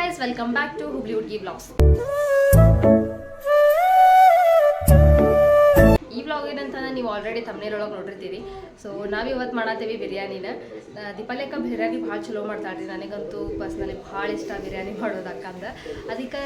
guys, welcome back to Hubli Hudgi Vlogs. ಈ vlog ಏನಂತಂದ್ರೆ ನೀವು ಆಲ್ರೆಡಿ ಥಂಬ್ನೇಲ್ ಒಳಗೆ ನೋಡಿರ್ತೀರಿ. ಸೊ ನಾವು ಇವತ್ತು ಮಾಡತ್ತೀವಿ ಬಿರಿಯಾನಿನ. ದೀಪಾಲಿಕ ಬಿರಿಯಾನಿ ಭಾಳ ಚಲೋ ಮಾಡ್ತಾಳ್ರಿ. ನನಗಂತೂ ಪರ್ಸ್ನಲಿ ಭಾಳ ಇಷ್ಟ ಬಿರಿಯಾನಿ ಮಾಡೋದಕ್ಕಂದ್ರೆ ಅದಕ್ಕೆ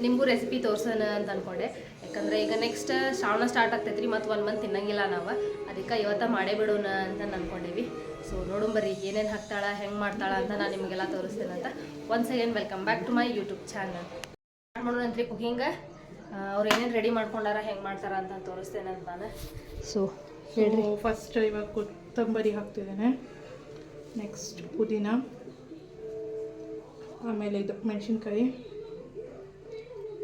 ನಿಮಗೂ ರೆಸಿಪಿ ತೋರ್ಸೋಣ ಅಂತ ಅಂದ್ಕೊಂಡೆ. ಯಾಕಂದರೆ ಈಗ ನೆಕ್ಸ್ಟ್ ಶ್ರಾವಣ ಸ್ಟಾರ್ಟ್ ಆಗ್ತೈತ್ರಿ, ಮತ್ತು 1 ಮಂತ್ ತಿನ್ನಂಗಿಲ್ಲ ನಾವು. ಅದಕ್ಕೆ ಇವತ್ತು ಮಾಡೇ ಬಿಡೋಣ ಅಂತ ಅಂದ್ಕೊಂಡೇವಿ. ಸೊ ನೋಡೋಣ ಬರ್ರಿ ಏನೇನು ಹಾಕ್ತಾಳ, ಹೆಂಗೆ ಮಾಡ್ತಾಳ ಅಂತ ನಾನು ನಿಮಗೆಲ್ಲ ತೋರಿಸ್ತೇನೆ ಅಂತ. Once again welcome back to my YouTube channel. Start ಮಾಡೋಣಂತ್ರಿ ಕುಕಿಂಗ. ಅವ್ರು ಏನೇನು ರೆಡಿ ಮಾಡ್ಕೊಂಡಾರ, ಹೆಂಗೆ ಮಾಡ್ತಾರ ಅಂತ ತೋರಿಸ್ತೇನೆ ಅಂತ ನಾನು. ಸೊ ಹೇಳ್ರಿ. ಫಸ್ಟ್ ಇವಾಗ ಕೊತ್ತಂಬರಿ ಹಾಕ್ತಿದ್ದೇನೆ, ನೆಕ್ಸ್ಟ್ ಪುದೀನ, ಆಮೇಲೆ ಇದು ಮೆಣಸಿನ್ಕಾಯಿ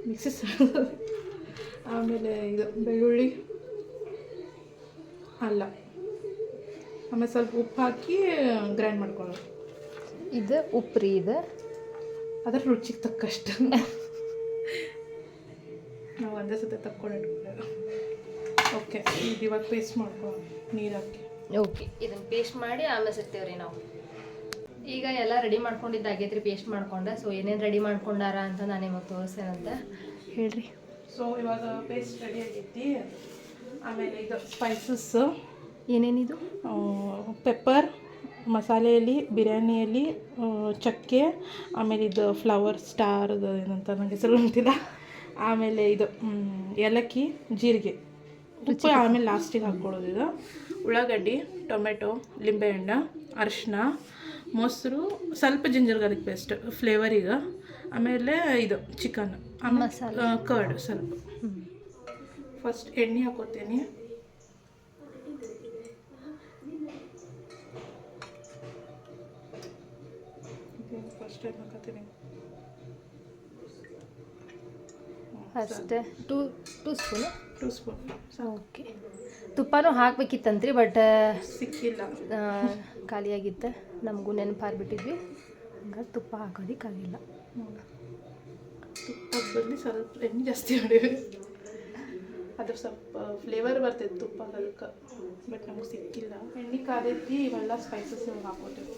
ಮಿಕ್ಸಿ, ಆಮೇಲೆ ಇದು ಬೆಳ್ಳುಳ್ಳಿ, ಅಲ್ಲ, ಆಮೇಲೆ ಸ್ವಲ್ಪ ಉಪ್ಪು ಹಾಕಿ ಗ್ರೈಂಡ್ ಮಾಡ್ಕೊಳ್ಳೋದು. ಇದು ಉಪ್ಪು ರೀ, ಇದು ಅದರ ರುಚಿಗೆ ತಕ್ಕಷ್ಟು ನಾವು ಒಂದೇ ಸತಿ ತಕ್ಕೊಂಡಿಟ್ಕೊಳ್ಳೋದು. ಓಕೆ, ಇದು ಇವಾಗ ಪೇಸ್ಟ್ ಮಾಡ್ಕೊಳ್ಳೋಣ ನೀರು ಹಾಕಿ. ಓಕೆ, ಇದನ್ನು ಪೇಸ್ಟ್ ಮಾಡಿ ಆಮೇಲೆ ಸಿಗ್ತೇವೆ ರೀ ನಾವು. ಈಗ ಎಲ್ಲ ರೆಡಿ ಮಾಡ್ಕೊಂಡಿದ್ದಾಗೈತ್ರಿ, ಪೇಸ್ಟ್ ಮಾಡ್ಕೊಂಡೆ. ಸೊ ಏನೇನು ರೆಡಿ ಮಾಡ್ಕೊಂಡಾರ ಅಂತ ನಾನು ನಿಮಗೆ ತೋರಿಸ್ತೇನಂತ ಹೇಳ್ರಿ. ಸೊ ಇವಾಗ ಪೇಸ್ಟ್ ರೆಡಿ ಆಗೈತಿ. ಆಮೇಲೆ ಇದು ಸ್ಪೈಸಸ್ ಏನೇನಿದು? ಪೆಪ್ಪರ್, ಮಸಾಲೆಯಲ್ಲಿ, ಬಿರಿಯಾನಿಯಲ್ಲಿ ಚಕ್ಕೆ, ಆಮೇಲೆ ಇದು ಫ್ಲವರ್ ಸ್ಟಾರ್ದು ಏನಂತ ನನಗೆ ಹೆಸರು ಗೊತ್ತಿಲ್ಲ. ಆಮೇಲೆ ಇದು ಏಲಕ್ಕಿ, ಜೀರಿಗೆ, ಉಪ್ಪು ಆಮೇಲೆ ಲಾಸ್ಟಿಗೆ ಹಾಕ್ಕೊಳ್ಳೋದು. ಇದು ಉಳ್ಳಾಗಡ್ಡಿ, ಟೊಮೆಟೊ, ಲಿಂಬೆಹಣ್ಣು, ಅರಿಶಿನ, ಮೊಸರು, ಸ್ವಲ್ಪ ಜಿಂಜರ್ ಗಾರ್ಲಿಕ್ ಪೇಸ್ಟ್ ಫ್ಲೇವರಿಗೆ, ಆಮೇಲೆ ಇದು ಚಿಕನ್, ಆಮೇಲೆ ಕರ್ಡ್ ಸ್ವಲ್ಪ. ಫಸ್ಟ್ ಎಣ್ಣೆ ಹಾಕೋತೀನಿ. ಫಸ್ಟ್ ಟೈಮ್ ಹಾಕೋತೀನಿ ಅಷ್ಟೇ. Two spoon. ಓಕೆ, ತುಪ್ಪನೂ ಹಾಕ್ಬೇಕಿತ್ತಂತ್ರಿ, ಬಟ್ ಸಿಕ್ಕಿಲ್ಲ, ಖಾಲಿಯಾಗಿತ್ತು. ನಮಗೂ ನೆನಪಾರ್ಬಿಟ್ಟಿದ್ವಿ, ಹಂಗಾಗಿ ತುಪ್ಪ ಹಾಕೋದಕ್ಕಾಗಿಲ್ಲ. ತುಪ್ಪದ ಬದಲು ಸ್ವಲ್ಪ ಎಣ್ಣೆ ಜಾಸ್ತಿ ಮಾಡಿವಿ, ಅದ್ರ ಸ್ವಲ್ಪ ಫ್ಲೇವರ್ ಬರ್ತೈತೆ ತುಪ್ಪ ಅದಕ್ಕೆ, ಬಟ್ ನಮಗೆ ಸಿಕ್ಕಿಲ್ಲ. ಎಣ್ಣೆ ಕಾದೈತಿ, ಇವೆಲ್ಲ ಸ್ಪೈಸಸ್ ಹಾಕೋತೀವಿ.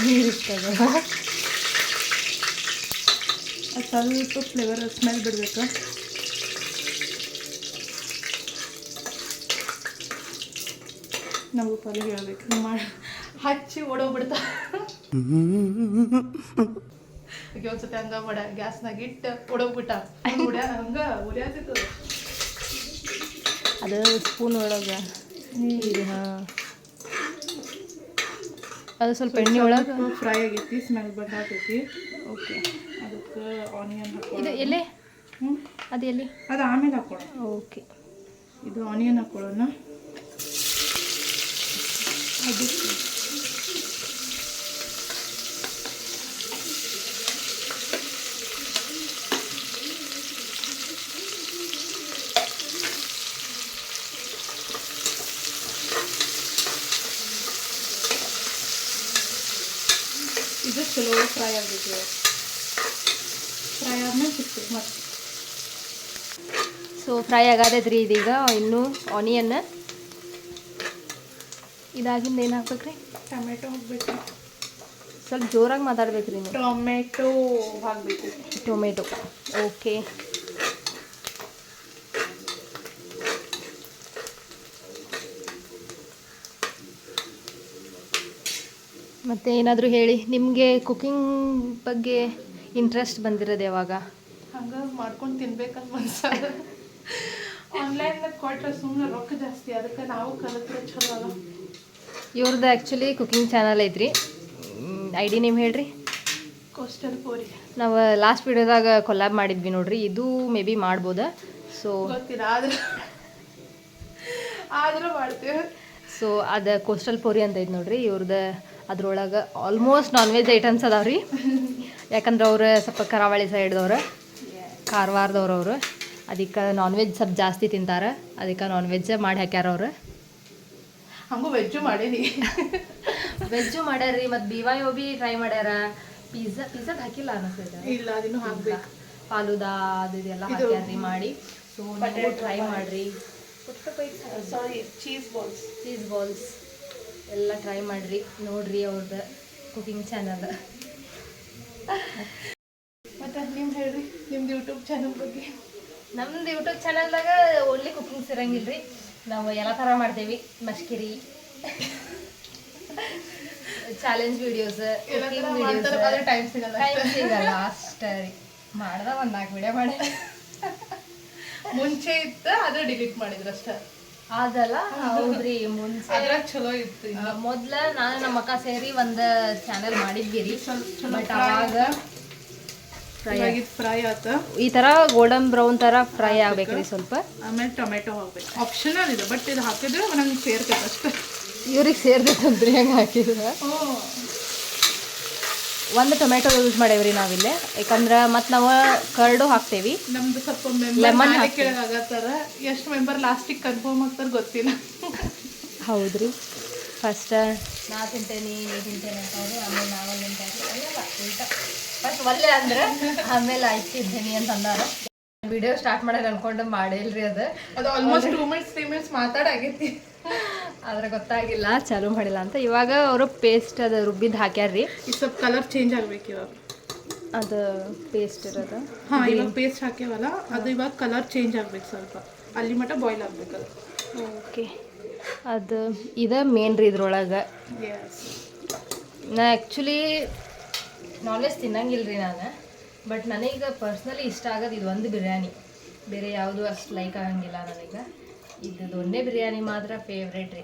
ನೀರಿರ್ತದೆ, ಸ್ವಲ್ಪ ಫ್ಲೇವರ್ ಸ್ಮೆಲ್ ಬಿಡಬೇಕು. ನಾವು ಪಲ್ಯ ಹೇಳ್ಬೇಕು, ಮಾಡಿ ಹಚ್ಚಿ ಓಡೋಗ್ಬಿಡ್ತಾ. ಈಗ ಒಂದ್ಸತಿ ಹಂಗ ಮಾಡ ಗ್ಯಾಸ್ನಾಗ ಇಟ್ಟು ಓಡೋಗ್ಬಿಟ್ಟ, ಹಂಗೆ ಉರಿಯಾತಿತ್ತು. ಅದು ಸ್ಪೂನ್ ಒಳಗೆ ನೀರು, ಹಾಂ, ಅದು ಸ್ವಲ್ಪ ಎಣ್ಣೆ ಒಳಗೆ ಫ್ರೈ ಆಗೈತಿ, ಸ್ಮೆಲ್ ಬಂದಾಗೈತಿ. ಓಕೆ, ಅದಕ್ಕೆ ಆನಿಯನ್ ಇದು ಹಾಕೊಳ್ಳೋಣ. ಎಲ್ಲಿ? ಅದು ಎಲ್ಲಿ? ಅದು ಆಮೇಲೆ ಹಾಕೊಳ್ಳೋಣ. ಓಕೆ, ಇದು ಆನಿಯನ್ ಹಾಕೊಳ್ಳೋಣ. ಅದು ಇದು ಚಲೋ ಫ್ರೈ ಆಗಬೇಕು. ಫ್ರೈ ಆದ್ಮೇಲೆ ಸಿಗ್ತದೆ ಮತ್ತೆ. ಸೊ ಫ್ರೈ ಆಗತೈತ್ರಿ ಇದೀಗ. ಇನ್ನು ಆನಿಯನ್ ಇದಾಗಿಂದ ಏನು ಹಾಕ್ಬೇಕ್ರಿ? ಟೊಮೆಟೊ ಹಾಕಬೇಕು. ಸ್ವಲ್ಪ ಜೋರಾಗಿ ಮಾತಾಡ್ಬೇಕ್ರಿ ನೀವು. ಟೊಮೆಟೊ ಹಾಕಬೇಕು. Tomato, okay. ಮತ್ತು ಏನಾದರೂ ಹೇಳಿ, ನಿಮಗೆ ಕುಕಿಂಗ್ ಬಗ್ಗೆ ಇಂಟ್ರೆಸ್ಟ್ ಬಂದಿರೋದು ಯಾವಾಗ? ಹಂಗೆ ಮಾಡ್ಕೊಂಡು ತಿನ್ಬೇಕಂತ ಮನ್ಸಾಗ. ಆನ್ಲೈನ್ ಕೊಟ್ಟರೆ ಸುಮ್ಮನೆ ರೊಕ್ಕ ಜಾಸ್ತಿ, ಅದಕ್ಕೆ ನಾವು ಕಲಿತ್ರೆ ಚಲೋ ಅಲ್ಲ. ಇವ್ರದ್ದು ಆ್ಯಕ್ಚುಲಿ ಕುಕಿಂಗ್ ಚಾನಲ್ ಐತ್ರಿ. ID ನೇಮ್ ಹೇಳ್ರಿ. ಕೋಸ್ಟಲ್ ಪೋರಿ. ನಾವು ಲಾಸ್ಟ್ ವಿಡಿಯೋದಾಗ ಕೊಲ್ಯಾಬ್ ಮಾಡಿದ್ವಿ ನೋಡ್ರಿ. ಇದು ಮೇ ಬಿ ಮಾಡ್ಬೋದಾ? ಸೊ ಗೊತ್ತಿಲ್ಲ, ಆದರೂ ಮಾಡ್ತೀವಿ. ಸೊ ಅದು ಕೋಸ್ಟಲ್ ಪೋರಿ ಅಂತ ಐತೆ ನೋಡ್ರಿ ಇವ್ರದ್ದು. ಅದ್ರೊಳಗೆ ಆಲ್ಮೋಸ್ಟ್ ನಾನ್ ವೆಜ್ ಐಟಮ್ಸ್ ಅದಾವ ರೀ. ಯಾಕಂದ್ರೆ ಅವ್ರು ಸ್ವಲ್ಪ ಕರಾವಳಿ ಸೈಡ್ದವ್ರು, ಕಾರವಾರದವ್ರು ಅವರು. ಅದಕ್ಕೆ ನಾನ್ ವೆಜ್ ಸ್ವಲ್ಪ ಜಾಸ್ತಿ ತಿಂತಾರೆ, ಅದಕ್ಕೆ ನಾನ್ ವೆಜ್ ಮಾಡಿ ಹಾಕ್ಯಾರ ಅವ್ರು. ಹಂಗೂ ವೆಜ್ಜು ಮಾಡೀನಿ. ವೆಜ್ಜು ಮಾಡ್ಯಾರ್ರಿ, ಮತ್ತು BYOB ಟ್ರೈ ಮಾಡ್ಯಾರ. ಪಿಜ್ಜಾಗೆ ಹಾಕಿಲ್ಲ ಅನ್ನಿಸ್ತೈತೆ. ಇಲ್ಲ, ಅದನ್ನು ಹಾಕ್ಬೇಕು. ಫಾಲೂದಾ ಅದು ಇದೆಲ್ಲ ಹಾಕ್ಯಾರ್ರಿ ಮಾಡಿ. ಸೊ ನೀವು ಟ್ರೈ ಮಾಡಿರಿ. ಸಾರಿ ಚೀಸ್ ಬಾಲ್ಸ್ ಎಲ್ಲ ಟ್ರೈ ಮಾಡಿರಿ, ನೋಡ್ರಿ ಅವ್ರದ್ದು ಕುಕಿಂಗ್ ಚಾನಲ್. ಮತ್ತು ನೀವು ಹೇಳ್ರಿ ನಿಮ್ದು ಯೂಟ್ಯೂಬ್ ಚಾನಲ್ ಬಗ್ಗೆ. ನಮ್ದು ಯೂಟ್ಯೂಬ್ ಚಾನಲ್ದಾಗ ಓನ್ಲಿ ಕುಕಿಂಗ್ಸ್ ಇರಂಗಿಲ್ಲ ರೀ. ನಾವು ಎಲ್ಲ ಥರ ಮಾಡ್ತೇವೆ, ಮಶ್ಕಿರಿ, challenge videos, cooking videos. Time ಸಿಗಲ್ಲ ಅಷ್ಟೇ ರೀ. ಮಾಡ್ದ ಒಂದು 4 ವಿಡಿಯೋ ಮಾಡಿ ಮುಂಚೆ ಇತ್ತು, ಅದು ಡಿಲೀಟ್ ಮಾಡಿದ್ರು ಅಷ್ಟೇ. ಅದಲ್ಲ ಹೌದ್ರಿ, ಮುಂಚೆ ಅದ್ರಾಗ ಚಲೋ ಇತ್ತು. ಮೊದ್ಲ ನಾನು ನಮ್ಮ ಅಕ್ಕ ಸೇರಿ ಒಂದು ಚಾನೆಲ್ ಮಾಡಿದ್ವಿ ರೀ. ಬಟ್ ಅವಾಗ ಫ್ರೈ ಆತ. ಈ ಥರ ಗೋಲ್ಡನ್ ಬ್ರೌನ್ ಥರ ಫ್ರೈ ಆಗ್ಬೇಕ್ರಿ ಸ್ವಲ್ಪ. ಆಮೇಲೆ ಟೊಮೆಟೊ ಹಾಕ್ಬೇಕು, ಆಪ್ಷನಲ್ ಇದೆ, ಬಟ್ ಇದು ಹಾಕಿದ್ರೆ ನಂಗೆ ಸೇರ್ತೈತೆ ಅಷ್ಟೇ. ಇವ್ರಿಗೆ ಸೇರ್ತೈತಂದ್ರಿ ಹೆಂಗೆ ಹಾಕಿದ್ರೆ. ಒಂದು ಟೊಮೆಟೊ ಯೂಸ್ ಮಾಡೇವ್ರಿ ನಾವಿಲ್ಲಿ, ಯಾಕಂದ್ರೆ ಮತ್ತು ನಾವು ಕರ್ಡು ಹಾಕ್ತೇವಿ. ನಮ್ದು ಸ್ವಲ್ಪ ಲೆಮನ್ ಕೆಳಗಾಗತ್ತಾರ. ಎಷ್ಟು ಮೆಂಬರ್ ಲಾಸ್ಟಿಗೆ ಕನ್ಫರ್ಮ್ ಆಗ್ತಾರೆ ಗೊತ್ತಿಲ್ಲ. ಹೌದ್ರಿ, ಫಸ್ಟ್ ನಾ ತಿಂತೇನೆ ನೀ ತಿಂತೇನೆ ಅಂತವ್ರಿ, ಆಮೇಲೆ ನಾವಲ್ಲಿ ತಿಂತೇನೆ ಫಸ್ಟ್ ಒಲ್ಲೆ ಅಂದ್ರೆ ಆಮೇಲೆ ಆಯ್ತು ತಿಂತೇನೆ ಅಂತ ಅಂದಾರ. ವಿಡಿಯೋ ಸ್ಟಾರ್ಟ್ ಮಾಡೋದು ಅನ್ಕೊಂಡು ಮಾಡಿಲ್ರಿ ಅದು ಆಲ್ಮೋಸ್ಟ್ 2 minutes 3 minutes ಮಾತಾಡಾಗೈತಿ. ಆದ್ರೆ ಗೊತ್ತಾಗಿಲ್ಲ ಚಾಲೂ ಮಾಡಿಲ್ಲ ಅಂತ. ಇವಾಗ ಅವರು ಪೇಸ್ಟ್ ಅದು ರುಬ್ಬಿದ್ದು ಹಾಕ್ಯಾರ್ರಿ. ಈಗ ಸ್ವಲ್ಪ ಕಲರ್ ಚೇಂಜ್ ಆಗ್ಬೇಕು ಇವಾಗ. ಅದು ಪೇಸ್ಟ್ ಇರೋದು ಇವಾಗ ಪೇಸ್ಟ್ ಹಾಕ್ಯವಲ್ಲ, ಅದು ಇವಾಗ ಕಲರ್ ಚೇಂಜ್ ಆಗ್ಬೇಕು ಸ್ವಲ್ಪ, ಅಲ್ಲಿ ಮಟ್ಟ ಬಾಯ್ಲ್ ಆಗ್ಬೇಕು ಅದು. ಓಕೆ, ಅದು ಇದು ಮೇನ್ ರೀ ಇದ್ರೊಳಗೆ. ನಾ ಆ್ಯಕ್ಚುಲಿ ನಾನ್ ವೆಜ್ ತಿನ್ನಂಗಿಲ್ಲ ರೀ ನಾನು, ಬಟ್ ನನಗೆ ಪರ್ಸ್ನಲಿ ಇಷ್ಟ ಆಗೋದು ಇದು ಒಂದು ಬಿರಿಯಾನಿ. ಬೇರೆ ಯಾವುದು ಅಷ್ಟು ಲೈಕ್ ಆಗಂಗಿಲ್ಲ ನನಗೆ. ಇದು ದೊನ್ನೆ ಬಿರಿಯಾನಿ ಮಾತ್ರ ಫೇವ್ರೇಟ್ ರೀ.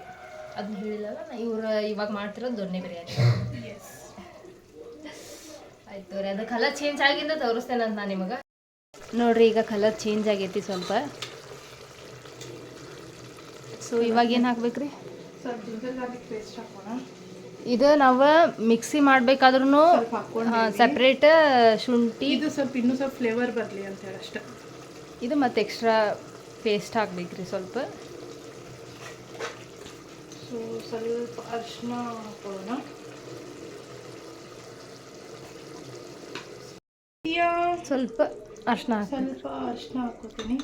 ಅದನ್ನ ಹೇಳಿಲ್ಲಲ್ಲ, ಇವ್ರು ಇವಾಗ ಮಾಡ್ತಿರೋದು ದೊನ್ನೆ ಬಿರಿಯಾನಿ. ಆಯ್ತು ರೀ, ಅದು ಕಲರ್ ಚೇಂಜ್ ಆಗಿಂದ ತೋರಿಸ್ತೇನೆ ಅಂತ ನಾನು ನಿಮಗೆ. ನೋಡ್ರಿ, ಈಗ ಕಲರ್ ಚೇಂಜ್ ಆಗೈತಿ ಸ್ವಲ್ಪ. ಸೊ ಇವಾಗ ಏನು ಹಾಕ್ಬೇಕ್ರಿ? ಸ್ವಲ್ಪ ಜಿಂಜರ್ ಗಾರ್ಲಿಕ್ ಪೇಸ್ಟ್ ಹಾಕೋಣ. ಇದು ನಾವು ಮಿಕ್ಸಿ ಮಾಡಬೇಕಾದ್ರೂ ಸಪ್ರೇಟ್ ಶುಂಠಿ, ಇದು ಸ್ವಲ್ಪ ಇನ್ನೂ ಸ್ವಲ್ಪ ಫ್ಲೇವರ್ ಬರಲಿ ಅಂತ ಹೇಳಿ ಅಷ್ಟೇ. ಇದು ಮತ್ತು ಎಕ್ಸ್ಟ್ರಾ ಪೇಸ್ಟ್ ಹಾಕ್ಬೇಕ್ರಿ ಸ್ವಲ್ಪ. ಸೊ ಸ್ವಲ್ಪ ಅರಿಶಿನ ಹಾಕೋಣ. ಸ್ವಲ್ಪ ಅರಿಶಿನ ಹಾಕೋತೀನಿ.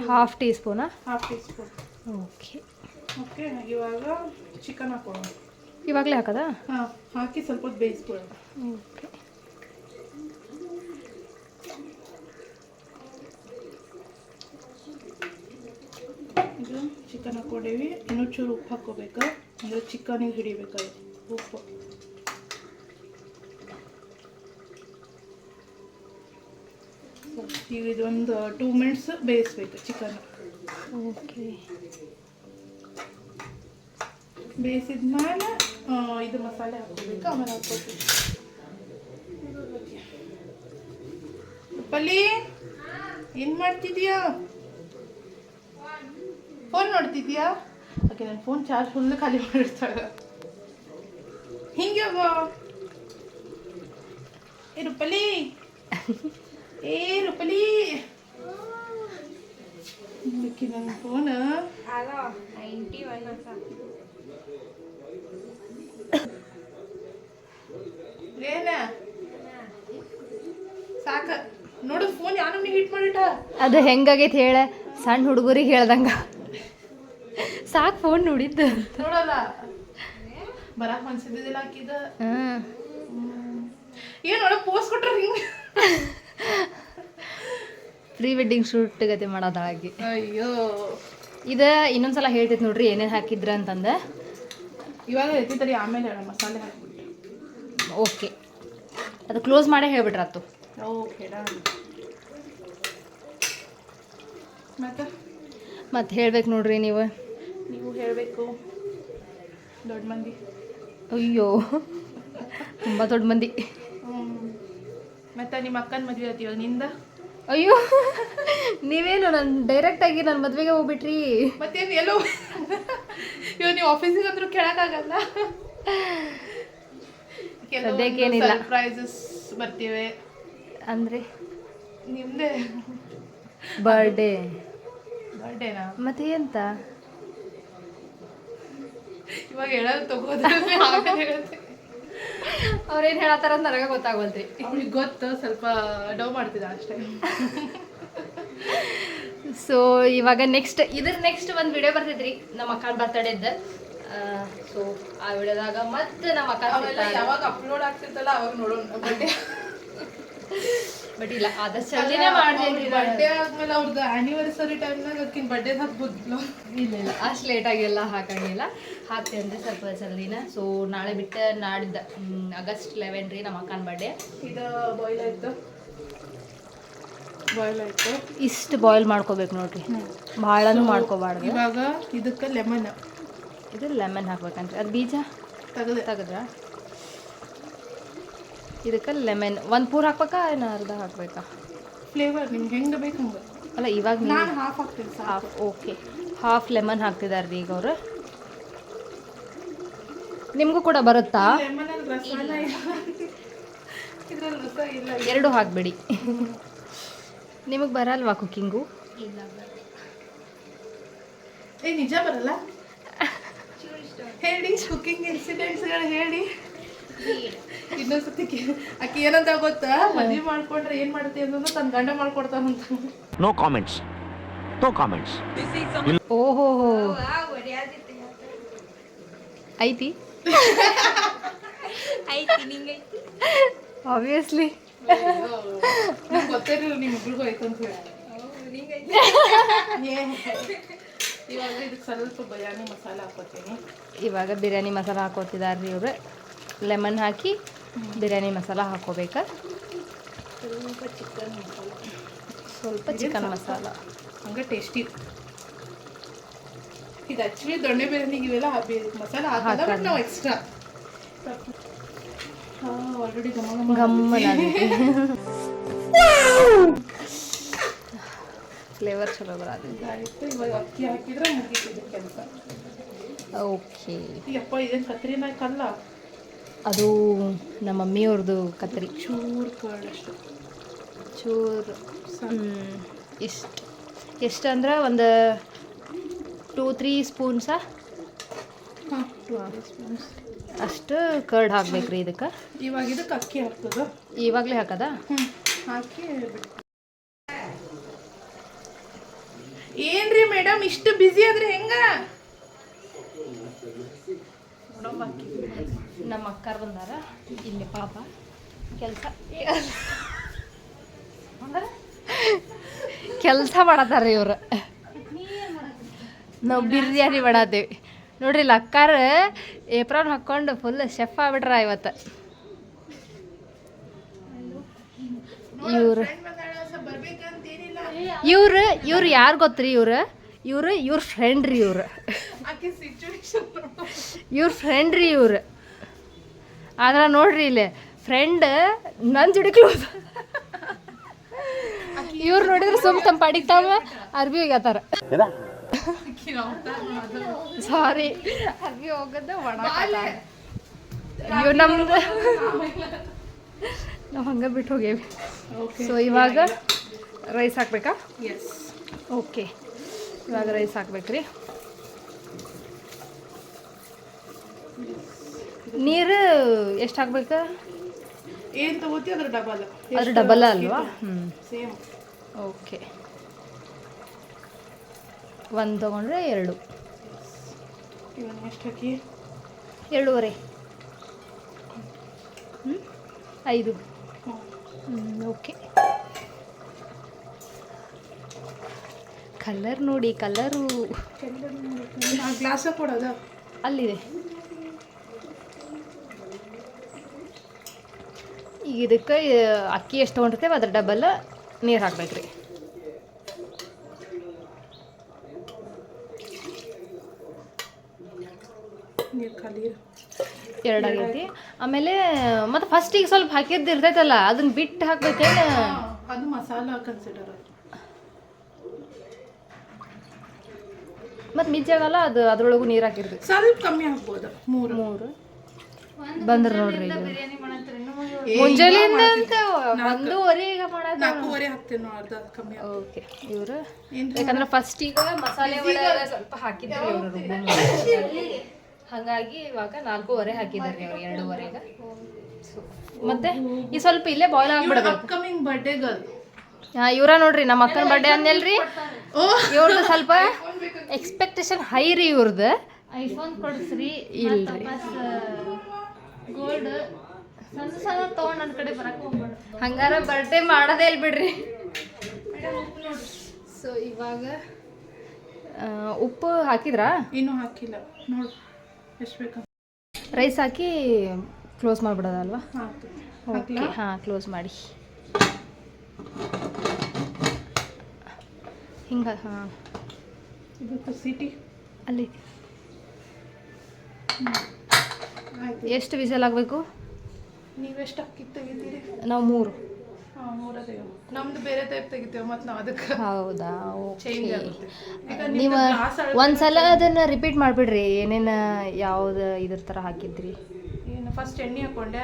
ಹಾಫ್ ಟೀ ಸ್ಪೂನಾ? Half teaspoon. Okay okay, ಇವಾಗ ಚಿಕನ್ ಹಾಕೋಣ. ಇವಾಗಲೇ ಹಾಕೋದಾ? ಹಾಂ, ಹಾಕಿ ಸ್ವಲ್ಪ ಹೊತ್ತು ಬೇಯಿಸ್ಕೊಳ್ಳೋಣ. ಓಕೆ, ಈಗ ಚಿಕನ್ ಹಾಕ್ಕೊಂಡೇವಿ. ಇನ್ನೂ ಚೂರು ಉಪ್ಪು ಹಾಕ್ಕೋಬೇಕು, ಅಂದರೆ ಚಿಕನಿಗೆ ಹಿಡಿಬೇಕಾದ್ರೆ ಉಪ್ಪು. ಈಗ ಇದೊಂದು 2 minutes ಬೇಯಿಸ್ಬೇಕು ಚಿಕನ್. ಓಕೆ, ಬೇಯಿಸಿದ್ಮೇಲೆ ಇದು ಮಸಾಲೆ ಹಾಕ್ಕೋಬೇಕು, ಆಮೇಲೆ ಹಾಕ್ಕೋಬೇಕು. ಪಲ್ಲಿ ಏನು ಮಾಡ್ತಿದ್ಯಾ? ಫೋನ್ ನೋಡ್ತಿದ್ಯಾ? ಓಕೆ, ನನ್ನ ಫೋನ್ ಚಾರ್ಜ್ ಫುಲ್ ಖಾಲಿ ಮಾಡಿರ್ತಾಳೆ. ಹಿಂಗೆ ಏ ರೂಪಲಿ, ಏ ರೂಪಲಿ, ನನ್ನ ಫೋನ್ ಏನ ಸಾಕ ನೋಡು, ಫೋನ್ ಯಾವ ನಮ್ಗೆ ಹಿಟ್ ಮಾಡಿಟ. ಅದು ಹೆಂಗಾಗೈತೆ ಹೇಳ, ಸಣ್ಣ ಹುಡುಗರಿಗೆ ಹೇಳ್ದಂಗ ಸಾಕು ಫೋನ್ ನೋಡಿದ್ದು ನೋಡಲ್ಲ, ಬರಾಕ್ ಮನ್ಸಿದ್ದಿಲ್ಲ ಹಾಕಿದ. ಏನು ನೋಡ ಪೋಸ್ ಕೊಟ್ರ ಹಿಂಗೆ ಪ್ರೀ ವೆಡ್ಡಿಂಗ್ ಶೂಟ್ ಗತಿ ಮಾಡೋದಾಗಿ. ಅಯ್ಯೋ, ಇದು ಇನ್ನೊಂದ್ಸಲ ಹೇಳ್ತೈತೆ ನೋಡ್ರಿ ಏನೇನು ಹಾಕಿದ್ರ ಅಂತಂದು. ಇವಾಗ ಹೇಳ್ತಿದ್ರಿ, ಆಮೇಲೆ ಹೇಳ ಮಸಾಲೆ ಹಾಕ್ಬಿಟ್ಟು. ಓಕೆ, ಅದು ಕ್ಲೋಸ್ ಮಾಡೇ ಹೇಳ್ಬಿಟ್ರಾತು. ಓಕೆ, ಮತ್ತೆ ಹೇಳ್ಬೇಕು ನೋಡ್ರಿ ನೀವು ಹೇಳಬೇಕು. ದೊಡ್ಡ ಮಂದಿ. ಅಯ್ಯೋ, ತುಂಬ ದೊಡ್ಡ ಮಂದಿ. ಮತ್ತೆ ನಿಮ್ಮ ಅಕ್ಕನ ಮದುವೆ ಆಯ್ತು ಇವಾಗ ನಿಂದ. ಅಯ್ಯೋ, ನೀವೇನು ಡೈರೆಕ್ಟಾಗಿ ನನ್ನ ಮದುವೆಗೆ ಹೋಗ್ಬಿಟ್ರಿ. ಮತ್ತೇನು ಎಲ್ಲೋ ಇವಾಗ ನೀವು ಆಫೀಸಿಗೆ ಅಂದ್ರೂ ಕೇಳೋಕ್ಕಾಗಲ್ಲ. ಸದ್ಯಕ್ಕೇನಿಲ್ಲ, ಸರ್ಪ್ರೈಸಸ್ ಬರ್ತೀವಿ ಅಂದರೆ ನಿಮ್ಮದೇ ಬರ್ಡೇನಾ? ಮತ್ತೆ ಎಂತ ಇವಾಗ ಹೇಳೋದು ತಗೋದು. ಅವ್ರೇನು ಹೇಳತ್ತಾರ ಅಂತ ನನಗೆ ಗೊತ್ತಾಗೋಲ್ರಿ. ಅವ್ರಿಗೆ ಗೊತ್ತು, ಸ್ವಲ್ಪ ಡವ್ ಮಾಡ್ತಿದ್ದ ಅಷ್ಟೇ. ಸೊ ಇವಾಗ ನೆಕ್ಸ್ಟ್ ಒಂದು ವಿಡಿಯೋ ಬರ್ತೈತ್ರಿ ನಮ್ಮ ಅಕ್ಕನ ಬರ್ತಡೇದ್ದು. ಸೊ ಆ ವಿಡಿಯೋದಾಗ ಮತ್ತೆ ನಮ್ಮ ಅಕ್ಕ ಯಾವಾಗ ಅಪ್ಲೋಡ್ ಆಗ್ತಿರ್ತಲ್ಲ ಅವಾಗ ನೋಡೋಣ. ಬಟ್ ಇಲ್ಲ ಆದಷ್ಟು ಜಲ್ದಿನೇ ಮಾಡ್ತೀನಿ. ಬರ್ಡೇ ಆದ್ಮೇಲೆ ಅವ್ರದ್ದು ಆನಿವರ್ಸರಿ ಟೈಮ್ನಾಗ ಅದಕ್ಕಿಂತ ಬರ್ಡೇ ಹಾಕ್ಬೋದ್ಲು. ಇಲ್ಲ ಅಷ್ಟು ಲೇಟಾಗೆಲ್ಲ ಹಾಕಂಗಿಲ್ಲ, ಹಾಕ್ತೀವಿ ಅಂದರೆ ಸ್ವಲ್ಪ ಜಲ್ದಿನ. ಸೊ ನಾಳೆ ಬಿಟ್ಟು ನಾಡಿದ್ದ ಆಗಸ್ಟ್ 11 ರೀ ನಮ್ಮ ಅಕ್ಕನ ಬರ್ಡೇ. ಇದು ಬಾಯ್ಲ್ ಆಯ್ತು ಇಷ್ಟು ಬಾಯ್ಲ್ ಮಾಡ್ಕೋಬೇಕು ನೋಡ್ರಿ, ಭಾಳನೂ ಮಾಡ್ಕೋಬಾರ್ದು. ಇವಾಗ ಇದಕ್ಕೆ ಇದು ಲೆಮನ್ ಹಾಕ್ಬೇಕಂತ್ರಿ. ಅದು ಬೀಜ ತೆಗೆದ್ರ ಇದಕ್ಕೆ ಲೆಮನ್ ಒಂದು ಪೂರ್ ಹಾಕ್ಬೇಕಾ ಏನು ಅರ್ಧ ಹಾಕ್ಬೇಕಾ? ಫ್ಲೇವರ್ ನಿಮ್ಗೆ ಹೆಂಗೆ ಬೇಕು ಹಂಗೆ. ಅಲ್ಲ ಇವಾಗ ನಾನು ಹಾಫ್ ಹಾಕ್ತೀನಿ. ಓಕೆ, ಹಾಫ್ ಲೆಮನ್ ಹಾಕ್ತಿದ್ದಾರೆ ರೀ ಈಗ ಅವರು. ನಿಮಗೂ ಕೂಡ ಬರುತ್ತಾ? ಎರಡು ಹಾಕ್ಬಿಡಿ. ನಿಮಗೆ ಬರಲ್ವಾ ಕುಕ್ಕಿಂಗು? ನಿಜ ಬರಲ್ಲ ಹೇಳಿ. ಕುಕ್ಕಿಂಗ್ ಇನ್ಸಿಡೆಂಟ್ಸ್ಗಳು ಹೇಳಿ. ಇನ್ನೊಂದ್ಸತಿ ಆಕೆ ಏನಂತ ಗೊತ್ತಾ, ಮದುವೆ ಮಾಡ್ಕೊಂಡ್ರೆ ಏನ್ ಮಾಡ್ತೀವಿ ಅನ್ನೋದು ತನ್ನ ಗಂಡ ಮಾಡ್ಕೊಡ್ತಾನಂತ. No comments. ಓಹೋ ಐತಿ ಆಬ್ವಿಯಸ್ಲಿ ಗೊತ್ತಿರಲಿಲ್ಲ ನಿಮ್ಮಿಬ್ರಿಗೂ ಐತೆ ಅಂತ ಹೇಳಿ. ಇವಾಗ ಇದಕ್ಕೆ ಸ್ವಲ್ಪ ಬಿರಿಯಾನಿ ಮಸಾಲ ಹಾಕೋತೀನಿ. ಇವಾಗ ಬಿರಿಯಾನಿ ಮಸಾಲ ಹಾಕೋತಿದಾರ್ರಿ ಇವ್ರು. ಲೆಮನ್ ಹಾಕಿ ಬಿರಿಯಾನಿ ಮಸಾಲ ಹಾಕೋಬೇಕಾ? ಸ್ವಲ್ಪ ಚಿಕನ್ ಮಸಾಲ ಹಂಗೆ ಟೇಸ್ಟಿ. ಇದು ಆ್ಯಕ್ಚುಲಿ ದೊಣ್ಣೆ ಬಿರಿಯಾನಿಗೆ ಇವೆಲ್ಲ ಮಸಾಲ ಹಾಕೋದ, ಬಟ್ ನಾವು ಎಕ್ಸ್ಟ್ರಾ. ಆಲ್ರೆಡಿ ಫ್ಲೇವರ್ ಚಲೋ ಬರೋದು. ಇವಾಗ ಅಕ್ಕಿ ಹಾಕಿದ್ರೆ ಮುಗಿತಿದೆ ಕೆಲಸ. ಓಕೆ. ಯಪ್ಪ ಇದೇನು ಕತ್ರಿನ ಕಲ್ಲ? ಅದು ನಮ್ಮ ಮಮ್ಮಿಯವ್ರದ್ದು ಕತ್ರಿ. ಚೂರು ಕಳ್ಳಷ್ಟು ಚೂರು ಎಷ್ಟು ಅಂದ್ರೆ ಒಂದು 2-3 ಸ್ಪೂನ್ಸಾ ಅಷ್ಟು ಕರ್ಡ್ ಹಾಕ್ಬೇಕ್ರಿ ಇದಕ್ಕೆ. ಇವಾಗ ಇದಕ್ಕೆ ಅಕ್ಕಿ ಹಾಕ್ತದ. ಇವಾಗಲೇ ಹಾಕದ? ಹಾಕಿ ಏನ್ರಿ ಮೇಡಮ್ ಇಷ್ಟು ಬ್ಯುಸಿ ಆದ್ರೆ ಹೆಂಗ? ನಮ್ಮ ಅಕ್ಕಾರ್ ಬಂದಾರ ಇಲ್ಲಿ ಪಾಪ ಕೆಲಸ ಮಾಡತ್ತಾರ್ರಿ ಇವ್ರು. ನಾವು ಬಿರಿಯಾನಿ ಮಾಡತ್ತೇವಿ ನೋಡ್ರಿ. ಇಲ್ಲಿ ಅಕ್ಕಾರ ಏಪ್ರಾನ್ ಹಾಕ್ಕೊಂಡು ಫುಲ್ ಶೆಫ್ ಆಗ್ಬಿಟ್ರ ಇವತ್ತು. ಇವ್ರು ಯಾರು ಗೊತ್ತ್ರಿ? ಇವ್ರ ಫ್ರೆಂಡ್ ರೀ. ಇವ್ರ ಫ್ರೆಂಡ್ ರೀ ಇವ್ರು. ಆದ್ರೆ ನೋಡ್ರಿ ಇಲ್ಲಿ ಫ್ರೆಂಡ್ ನನ್ನ ಜೋಡಿ ಕ್ಲೋಸ್. ಇವ್ರು ನೋಡಿದ್ರೆ ತಮ್ಮ ಪಾಡಿಗೆ ತಾವ ಅರ್ಬಿ ಹೋಗ್ಯಾತಾರ. ಸಾರಿ, ಅರ್ಬಿ ಹೋಗೋದು ಇವ್ ನಮ್ದು ನಾವು ಹಂಗೆ ಬಿಟ್ಟು ಹೋಗೇವಿ. ಸೊ ಇವಾಗ ರೈಸ್ ಹಾಕ್ಬೇಕಾ? ಓಕೆ, ಇವಾಗ ರೈಸ್ ಹಾಕ್ಬೇಕ್ರಿ. ನೀರು ಎಷ್ಟು ಹಾಕ್ಬೇಕು? ಏನು ತಗೋತಿ ಅದ್ರ ಡಬಲ್. ಅದ್ರ ಡಬಲ್ ಅಲ್ವಾ? ಸೇಮ್. ಓಕೆ, 1 ತೊಗೊಂಡ್ರೆ 2. ಇವಾಗ ಎಷ್ಟು ಹಾಕಿ? 2.5. 5. ಓಕೆ. ಕಲರ್ ನೋಡಿ, ಕಲರು ಗ್ಲಾಸ ಕೊಡೋದ ಅಲ್ಲಿದೆ. ಈಗ ಇದಕ್ಕೆ ಅಕ್ಕಿ ಎಷ್ಟು ತೊಗೊಂಡಿರ್ತೇವೆ ಅದ್ರ ಡಬಲ್ ನೀರು ಹಾಕ್ಬೇಕ್ರಿ. ನೀರು ಖಾಲಿ 2 ಆಗೈತಿ. ಆಮೇಲೆ ಮತ್ತೆ ಫಸ್ಟಿಗೆ ಸ್ವಲ್ಪ ಹಾಕಿದ್ದು ಇರ್ತೈತಲ್ಲ, ಅದನ್ನ ಬಿಟ್ಟು ಹಾಕ್ಬೇಕೇನು? ಅದು ಮಸಾಲ ಕನ್ಸಿಡರ್. ಮತ್ತು ಮಿಜ್ಜಾಗಲ್ಲ, ಅದು ಅದ್ರೊಳಗೂ ನೀರು ಹಾಕಿರ್ಬೇಕು. ಸ್ವಲ್ಪ ಕಮ್ಮಿ ಹಾಕ್ಬೋದು. 3 ಬಂದ್ರೆ ನೋಡ್ರಿ ಮುಂಜಾನೆಯಿಂದ ಅಂತ 1:15 ಮಾಡೋದು. 4:15 ಹಾಕ್ತೇನೆ ಅರ್ಧ ಕಮ್ಮಿ. ಓಕೆ. ಇವರು ಯಾಕಂದ್ರೆ ಫಸ್ಟಿಗೆ ಮಸಾಲೆ ಒಳಗೆ ಸ್ವಲ್ಪ ಹಾಕಿದ್ರು ಇವರು, ಹಾಗಾಗಿ ಇವಾಗ 4:15 ಹಾಕಿದ್ದಾರೆ ಅವ್ರು 2:15. ಮತ್ತೆ ಈ ಸ್ವಲ್ಪ ಇಲ್ಲೇ ಬಾಯ್ಲ್ ಆಗ್ಬಿಡ್ಬೇಕು. ಅಪ್ಕಮಿಂಗ್ ಬರ್ಡೇ ಗರ್ಲ್ ಇವ್ರ ನೋಡ್ರಿ ನಮ್ಮ ಅಕ್ಕನ ಬರ್ಡೇ ಅಂದಲ್ರಿ ಇವ್ರದ್ದು ಸ್ವಲ್ಪ ಎಕ್ಸ್ಪೆಕ್ಟೇಷನ್ ಹೈ ರೀ ಇವ್ರದ್ದು. ಐಫೋನ್ ಕೊಡಿಸ್ರಿ ಇಲ್ರಿ ಗೋಲ್ಡ್ ಸಣ್ಣ ಸಣ್ಣ ತೊಗೊಂಡು ನನ್ನ ಕಡೆ ಬರಕ್ಕೆ ಹೋಗ್ಬೇಡ. ಹಂಗಾರ ಬರ್ಡೇ ಮಾಡೋದೇ ಇಲ್ಲ ಬಿಡ್ರಿ. ಸೊ ಇವಾಗ ಉಪ್ಪು ಹಾಕಿದ್ರಾ? ಇನ್ನೂ ಹಾಕಿಲ್ಲ ನೋಡು ಎಷ್ಟು ಬೇಕಾ. ರೈಸ್ ಹಾಕಿ ಕ್ಲೋಸ್ ಮಾಡಿಬಿಡೋದಲ್ವಾ? ಹಾಕಿ ಓಕೆ ಹಾಂ ಕ್ಲೋಸ್ ಮಾಡಿ ಹಿಂಗೆ. ಹಾಂ ಇದಕ್ಕೆ ಸಿಟಿ ಅಲ್ಲಿ ಆಯ್ತು. ಎಷ್ಟು ವಿಸಲ್ ಆಗಬೇಕು? ನೀವೆಷ್ಟು ಅಕ್ಕಿ ತೆಗಿತೀರಿ? ನಾವು 3. ಹಾಂ 3 ತೆಗಿತೀವಿ. ನಮ್ದು ಬೇರೆ ಟೈಪ್ ತೆಗಿತೇವೆ ಮತ್ತು ನಾವು ಅದಕ್ಕೆ ಹೌದಾ? Change okay. ಆಗುತ್ತೆ. ಈಗ ನೀವು ನಿಮ್ದು ಗ್ಲಾಸ್ ಒಂದ್ಸಲ ಅದನ್ನು ರಿಪೀಟ್ ಮಾಡಿಬಿಡ್ರಿ. ಏನೇನು ಯಾವ್ದು ಇದ್ರ ಥರ ಹಾಕಿದ್ರಿ? ಏನು ಫಸ್ಟ್ ಎಣ್ಣೆ ಹಾಕ್ಕೊಂಡೆ,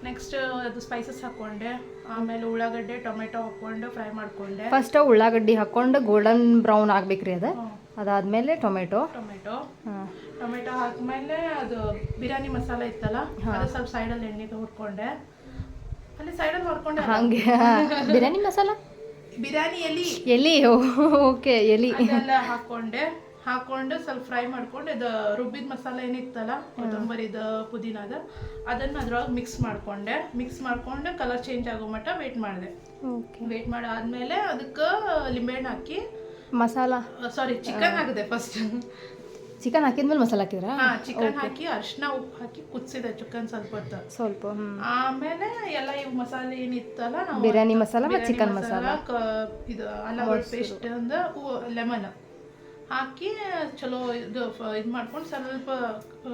ನೆಕ್ಸ್ಟ್ ಅದು ಸ್ಪೈಸಸ್ ಹಾಕ್ಕೊಂಡೆ, ಆಮೇಲೆ ಉಳ್ಳಾಗಡ್ಡೆ ಟೊಮೆಟೊ ಹಾಕ್ಕೊಂಡು ಫ್ರೈ ಮಾಡಿಕೊಂಡೆ. ಫಸ್ಟ್ ಉಳ್ಳಾಗಡ್ಡಿ ಹಾಕ್ಕೊಂಡು ಗೋಲ್ಡನ್ ಬ್ರೌನ್ ಆಗ್ಬೇಕ್ರಿ ಅದು. ಅದಾದಮೇಲೆ ಟೊಮೆಟೊ. ಹಾಂ ಟೊಮೆಟೊ ಹಾಕ್ಮೇಲೆ ಅದು ಬಿರಿಯಾನಿ ಮಸಾಲ ಇತ್ತಲ್ಲ ಅದು ಸ್ವಲ್ಪ ಸೈಡಲ್ಲಿ ಎಣ್ಣೆಗೆ ಹುರ್ಕೊಂಡೆ. ಅಲ್ಲಿ ಸೈಡಲ್ಲಿ ಹೊಡ್ಕೊಂಡೆ. ಹಾಗೆ ಬಿರಿಯಾನಿ ಮಸಾಲ, ಬಿರಿಯಾನಿ ಎಲಿ. ಓಕೆ ಎಲಿ ಅದೆಲ್ಲ ಹಾಕೊಂಡು ಸ್ವಲ್ಪ ಫ್ರೈ ಮಾಡ್ಕೊಂಡು ಇದು ರುಬ್ಬಿದ ಮಸಾಲ ಏನಿತ್ತಲ್ಲ ಕೊತ್ತಂಬರಿದು ಪುದೀನದ ಅದನ್ನು ಅದ್ರೊಳಗೆ ಮಿಕ್ಸ್ ಮಾಡ್ಕೊಂಡು ಕಲರ್ ಚೇಂಜ್ ಆಗೋ ಮಟ್ಟ ವೇಟ್ ಮಾಡಿದೆ. ಓಕೆ. ವೇಟ್ ಮಾಡಿ ಆದಮೇಲೆ ಅದಕ್ಕೆ ಲಿಂಬೆಹಣ್ಣು ಹಾಕಿ ಮಸಾಲ ಚಿಕನ್ ಹಾಕಿದೆ ಫಸ್ಟ್. ಚಿಕನ್ ಹಾಕಿದ್ಮೇಲೆ ಮಸಾಲ ಹಾಕಿದ್ರಾ? ಚಿಕನ್ ಹಾಕಿ ಅರಿಶಿನ ಉಪ್ಪು ಹಾಕಿ ಕುದಿಸಿದೆ ಚಿಕನ್ ಸ್ವಲ್ಪ. ಆಮೇಲೆ ಎಲ್ಲ ಇವು ಮಸಾಲೆ ಏನಿತ್ತಲ್ಲ ಬಿರಿಯಾನಿ ಮಸಾಲ ಮತ್ತು ಚಿಕನ್ ಮಸಾಲ, ಇದು ಅಲ್ಲ ಪೇಸ್ಟ್ ಅಂದ್ರೆ ಲೆಮನ್ ಹಾಕಿ ಚಲೋ ಇದು ಮಾಡ್ಕೊಂಡು ಸ್ವಲ್ಪ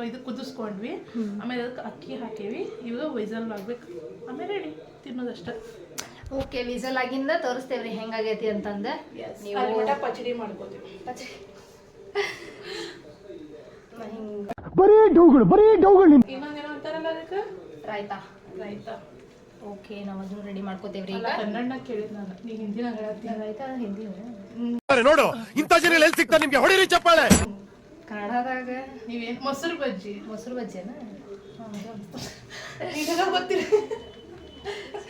ಇದು ಕುದಿಸ್ಕೊಂಡ್ವಿ. ಆಮೇಲೆ ಅದಕ್ಕೆ ಅಕ್ಕಿ ಹಾಕೀವಿ. ಇವಾಗ ವಿಸಲ್ ಆಗ್ಬೇಕು, ಆಮೇಲೆ ರೆಡಿ ತಿನ್ನೋದಷ್ಟೇ. ಓಕೆ. ವಿಸಲ್ ಆಗಿಂದ ತೋರಿಸ್ತೇವ್ರಿ ಹೆಂಗಾಗೈತಿ ಅಂತಂದು. ನೀವು ಪಚಡಿ ಮಾಡ್ಕೋತೀವಿ. ಇನ್ನೊಂದೇನೋ ಅಂತಾರಲ್ಲ ಅದಕ್ಕೆ ರಾಯ್ತಾ. ಓಕೆ, ನಾವು ಅದನ್ನು ರೆಡಿ ಮಾಡ್ಕೋತೇವ್ರಿ ಈಗ. ಕನ್ನಡ ಕೇಳಿದ್ ನಾನು, ನೀ ಹಿಂದಿನ ರಾಯ್ತಾ ಹಿಂದಿ ನೋಡು ಇಂಥ ಜನ ಎಲ್ಲಿ ಸಿಗ್ತಾರೆ ನಿಮ್ಗೆ, ಹೊಡಿರಿ ಚಪ್ಪಾಳೆ. ಕನ್ನಡದಾಗ ನೀವೇನು ಮೊಸರು ಬಜ್ಜಿನ ಈಗೆಲ್ಲ ಗೊತ್ತಿಲ್ಲ.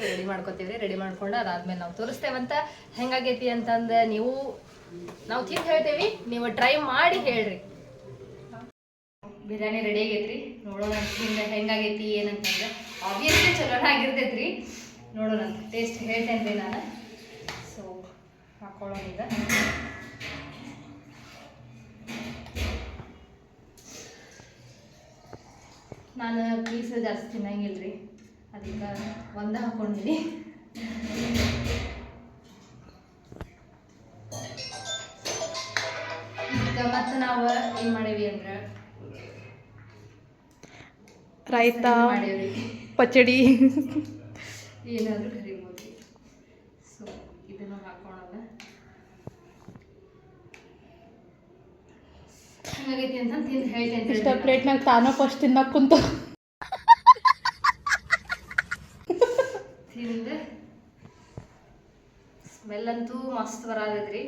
ರೆಡಿ ಮಾಡ್ಕೋತೀವ್ರಿ. ರೆಡಿ ಮಾಡ್ಕೊಂಡು ಅದಾದ್ಮೇಲೆ ನಾವು ತೋರಿಸ್ತೇವಂತ ಹೆಂಗಾಗೈತಿ ಅಂತಂದು. ನಾವು ತಿಂದು ಹೇಳ್ತೇವಿ, ನೀವು ಟ್ರೈ ಮಾಡಿ ಹೇಳ್ರಿ. ಬಿರಿಯಾನಿ ರೆಡಿ ಆಗೈತ್ರಿ. ನೋಡೋಣ ಹೆಂಗಾಗೈತಿ ಏನಂತಂದ್ರೆ. ಆಬ್ವಿಯಸ್ಲಿ ಚಲೋ ಆಗಿರ್ತೈತ್ರಿ. ನೋಡೋಣ ಟೇಸ್ಟ್ ಹೇಳ್ತೇನೆ ರೀ ನಾನು. ಸೊ ಹಾಕೊಳ್ಳೋಣ ಈಗ. ನಾನು ಪೀಸ್ ಜಾಸ್ತಿ ತಿನ್ನಂಗಿಲ್ಲ ರೀ, ಅದಕ್ಕೆ ಒಂದೇ ಹಾಕ್ಕೊಂಡಿನಿ. ಈಗ ಮತ್ತೆ ನಾವು ಏನು ಮಾಡೇವಿ ಅಂದ್ರೆ ರಾಯ್ತಾ ಮಾಡೇವಿ, ಪಚಡಿ ಏನಾದರೂ ಕರಿಬೋದು. ಸೊ ಇದನ್ನು ಹಾಕೋಣ. ಹೆಂಗಾಗೈತಿ ಅಂತ ತಿಂದು ಹೇಳ್ತೇನೆ. ಇಷ್ಟ ಪ್ಲೇಟ್ನಾಗ ತಾನೋ ಫಸ್ಟ್ ತಿನ್ನಕ್ಕೆ ಕುಂತು ತಿಂದು ಸ್ಮೆಲ್ ಅಂತೂ ಮಸ್ತ್ ಬರತೈತ್ರಿ.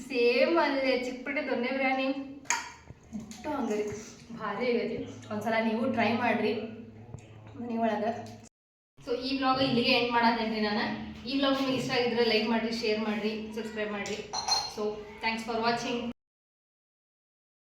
ಸೇಮ್ ಅಲ್ಲಿ ಚಿಕ್ಕಪೇಟೆ ದೊಣ್ಣೆ ಬಿರಿಯಾನಿ ಅಷ್ಟು ಹಂಗೆ ಭಾರಿ ಆಗೈತಿ. ಒಂದ್ಸಲ ನೀವು ಟ್ರೈ ಮಾಡಿರಿ ಮನೆ ಒಳಗೆ. ಸೊ ಈ ವ್ಲಾಗ್ ಇಲ್ಲಿಗೆ ಎಂಡ್ ಮಾಡತ್ತೇನ್ರಿ ನಾನು. ಈ ವ್ಲಾಗ್ ನಿಮಗೆ ಇಷ್ಟ ಆಗಿದ್ರೆ ಲೈಕ್ ಮಾಡಿರಿ, ಶೇರ್ ಮಾಡಿರಿ, ಸಬ್ಸ್ಕ್ರೈಬ್ ಮಾಡಿರಿ. So thanks for watching.